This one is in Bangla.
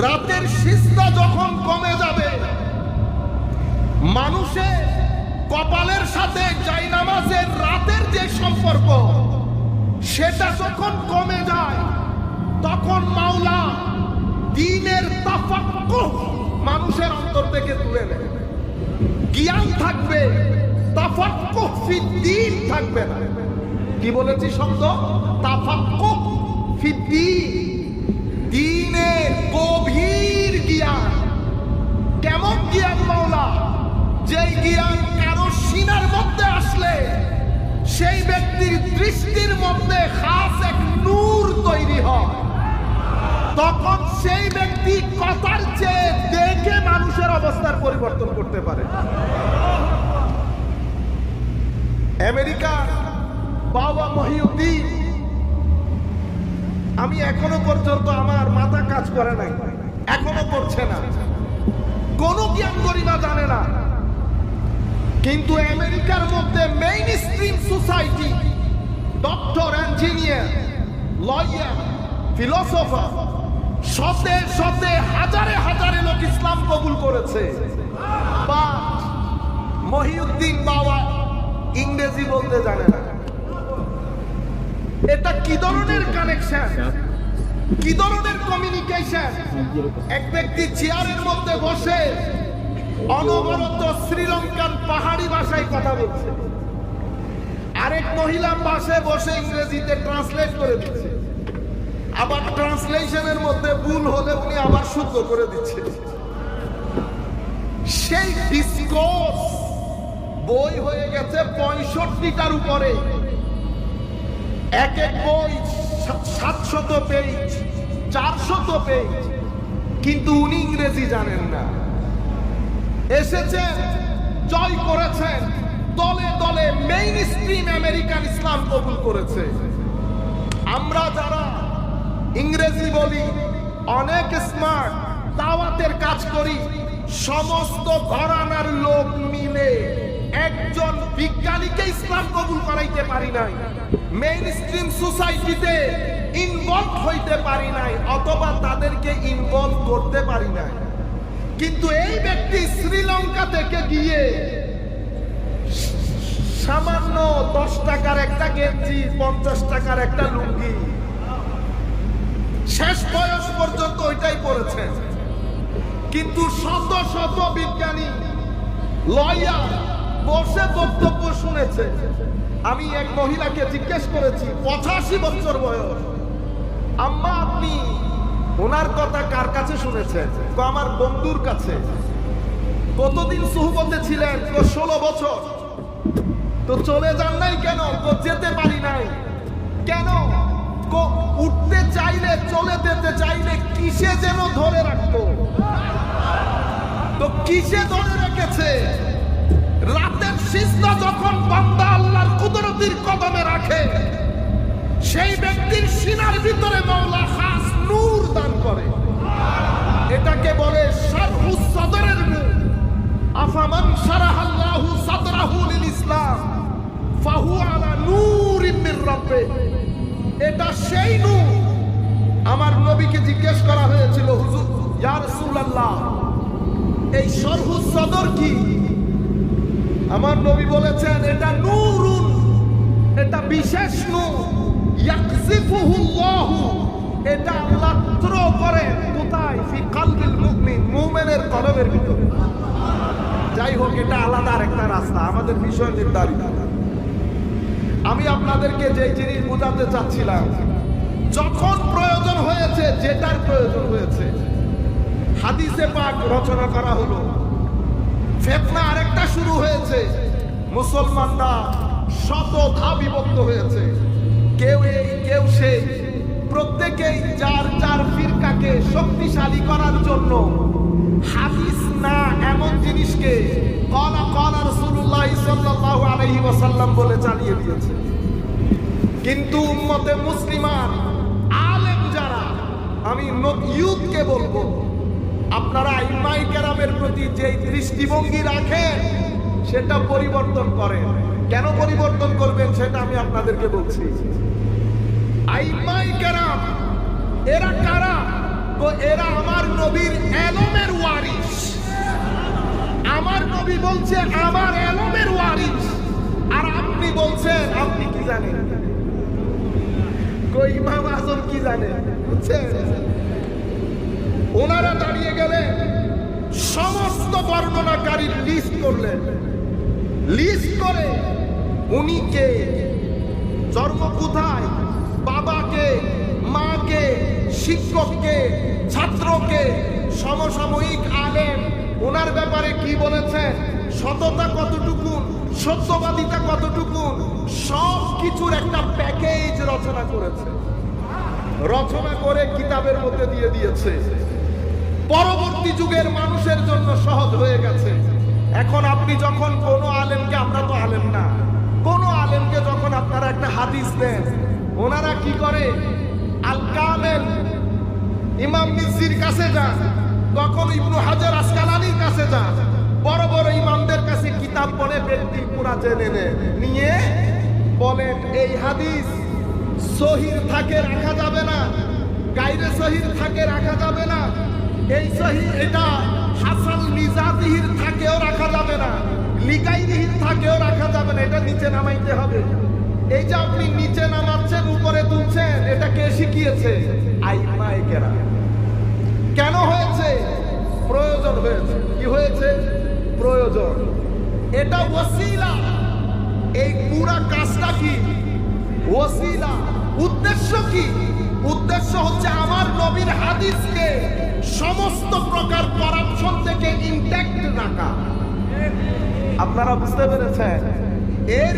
রাতের সিজদা যখন কমে যাবে, মানুষের কপালের সাথে জায়নামাজের রাতের যে সম্পর্ক সেটা যখন কমে যায়, তখন মাওলা দ্বীনের তাফাক্কুহ মানুষের অন্তর থেকে তুলে নেয়। জ্ঞান থাকবে, তাফাক্কুহ ফিদ্দীন থাকবে না। কি বলেছি শব্দ? তাফাক্কুহ ফিদ্দীন, দ্বীনের গভীর জ্ঞান। কেমন জ্ঞান মাওলা? যেই জ্ঞান কারো সিনার মধ্যে আসলে সেই ব্যক্তির দৃষ্টির মধ্যে খাস এক নূর তৈরি হয়, তখন সেই ব্যক্তি কথার চেয়ে দেখে মানুষের অবস্থার পরিবর্তন করতে পারে। আমেরিকা বাবা মহিউদ্দিন, আমি এখনো পর্যন্ত আমার মাথা কাজ করে নাই, এখনো করছে না, কোনো জ্ঞান গরিমা জানে না। কিন্তু আমেরিকার মধ্যে mainstream society, doctor, engineer, lawyer, philosopher, শতে শতে হাজারে হাজারে লোক ইসলাম কবুল করেছে। বা মহিউদ্দিন বাবা ইংরেজি বলতে জানে না। এটা কি ধরনের কানেকশন, কি ধরনের কমিউনিকেশন? এক ব্যক্তি চেয়ারের মধ্যে বসে অনবরত শ্রীলঙ্কান পাহাড়ি ভাষায় কথা বলছে, আরেক মহিলা পাশে বসে ইংরেজিতে ট্রান্সলেট করে দিচ্ছে, আবার ট্রান্সলেশনের মধ্যে ভুল হলে উনি আবার শুদ্ধ করে দিচ্ছে। সেই ডিসকোর্স বই হয়ে গেছে 65টার উপরে, এক এক বই 700 পেজ, 400 পেজ, কিন্তু উনি ইংরেজি জানেন না। এসেছেন, জয় করেছেন, দলে দলে মেইন স্ট্রিম আমেরিকান ইসলাম কবুল করেছে। আমরা যারা ইংরেজি বলি, অনেক স্মার্ট, দাওয়াতের কাজ করি, সমস্ত ঘরানার লোক মিলে একজন বিজ্ঞানীকে ইসলাম কবুল করাইতে পারি নাই, মেইন স্ট্রিম সোসাইটিতে ইনভলভ হইতে পারি নাই, অথবা তাদেরকে ইনভলভ করতে পারি নাই। কিন্তু এই ব্যক্তি শ্রীলঙ্কা থেকে গিয়ে সামান্য 10 টাকার একটা গেঞ্জি, 50 টাকার একটা লুঙ্গি, শেষ বয়স পর্যন্ত ওইটাই পড়েছেন। কিন্তু শত শত বিজ্ঞানী, লয়ার বসে বক্তব্য শুনেছে। আমি এক মহিলাকে জিজ্ঞেস করেছি, 85 বছর বয়স, আম্মা আপনি ওনার কথা কার কাছে শুনেছেন? আমার বন্ধুর কাছে। কতদিন সুহবতে ছিলেন? 16 বছর। তো চলে যান নাই কেন? যেতে পারি নাই। কেন? উঠতে চাইলে, চলে যেতে চাইলে কিসে যেন ধরে রাখতো। তো কিসে ধরে রেখেছে? রাতের সিজদা যখন বান্দা আল্লাহর কুদরতির কদমে রাখে, সেই ব্যক্তির সিনার ভিতরে মাওলা খাস নূর দান করে। এটাকে বলে শারহুস সাদরের নূর। আফামান শারাহাল্লাহু সাদরাহু লিল ইসলাম ফাহুয়া আলা নূরিন মির রাব্বিহ। এটা সেই নূর। আমার নবীকে জিজ্ঞেস করা হয়েছিল, হুজুর ইয়া রাসূলুল্লাহ, এই শারহুস সাদর কি? আমার নবী বলেছেন, এটা নূরুন, এটা বিশেষ নূর, ইয়াকযিফুহুল্লাহু, এটা আল্লাহ থ্রো করে কোথায়? ফি কলবিল মুমিন, মুমিনের কলবের ভিতরে। যাই হোক, এটা আলাদা আরেকটা রাস্তা, আমাদের বিষয় নির্ধারিত। আমি আপনাদেরকে যে জিনিস বোঝাতে চাচ্ছিলাম, যখন প্রয়োজন হয়েছে, যেটার প্রয়োজন হয়েছে, হাদিসে পাক রচনা করা হলো। ফিতনা আরেকটা শুরু হয়েছে, মুসলমানরা শতধা বিভক্ত হয়েছে, কেউ এই কেউ সেই, প্রত্যেকেই যার যার ফিরকাকে শক্তিশালী করার জন্য হাদিস না এমন জিনিসকে ক্বালা ক্বালা রাসূলুল্লাহ সাল্লাল্লাহু আলাইহি ওয়াসাল্লাম বলে চালিয়ে দিয়েছে। কিন্তু উম্মতে মুসলিমার আলেম যারা, আমি ইউথকে বলবো, আপনারা আইম্মায়ে কেরামের প্রতি যে দৃষ্টিভঙ্গি রাখেন সেটা পরিবর্তন করেন। কেন পরিবর্তন করবেন সেটা আমি আপনাদেরকে বলছি। আইম্মায়ে কেরাম এরা কারা? তো এরা আমার নবীর এলমের ওয়ারিস। আমার নবী বলছে আমার এলমের ওয়ারিস, আর আপনি বলছেন আপনি কি জানেন? কই ইমাম আজম কি জানেন? বুঝছেন? ওনারা দাঁড়িয়ে গেলে সমস্ত বর্ণনাকারীর লিস্ট করলেন। লিস্ট করে উনি কে, জন্ম কোথায়, বাবাকে, মাকে, শিক্ষককে, ছাত্রকে, সমসাময়িক আলেম, ওনার ব্যাপারে কি বলেছেন, সততা কতটুকু, সত্যবাদিতা কতটুকু, সব কিছুর একটা প্যাকেজ রচনা করেছে। রচনা করে কিতাবের মধ্যে দিয়ে দিয়েছে। পরবর্তী যুগের মানুষের জন্য সহজ হয়ে গেছে। এখন আপনি যখন কোনো আলেমকে, আমরা তো আলেম না, কোন আলেমকে যখন আপনারা একটা হাদিস দেন, ওনারা কি করে, আল কামেল ইমাম মিজির কাছে যান, তখন ইবনু হাজার আসকালানির কাছে যান, বড় বড় ইমামদের কাছে কিতাব পড়ে ব্যক্তি পুরা জেনে নিয়ে বলেন এই হাদিস সহিহ থাকে রাখা যাবে না, গায়রে সহিহ থাকে রাখা যাবে না, এই সহিহ এটা হাসান মিজাতিহির থাকেও রাখা যাবে না, লিগাইরিহির থাকেও রাখা যাবে না, এটা নিচে নামাইতে হবে। এই যে আপনি নিচে নামাচ্ছেন উপরে তুলছেন, এটা কে শিখিয়েছে? আইমায়ে কেরাম। কেন হয়েছে? প্রয়োজন হয়েছে। কি হয়েছে? প্রয়োজন। এটা ওসিলা। এই পুরা কাজটা কি? ওসিলা। উদ্দেশ্য কি? উদ্দেশ্য হচ্ছে আমার নবীর হাদিসকে সমস্ত প্রকার করাপশন থেকে ইনট্যাক্ট রাখা। আপনারা বুঝতে পেরেছেন? এর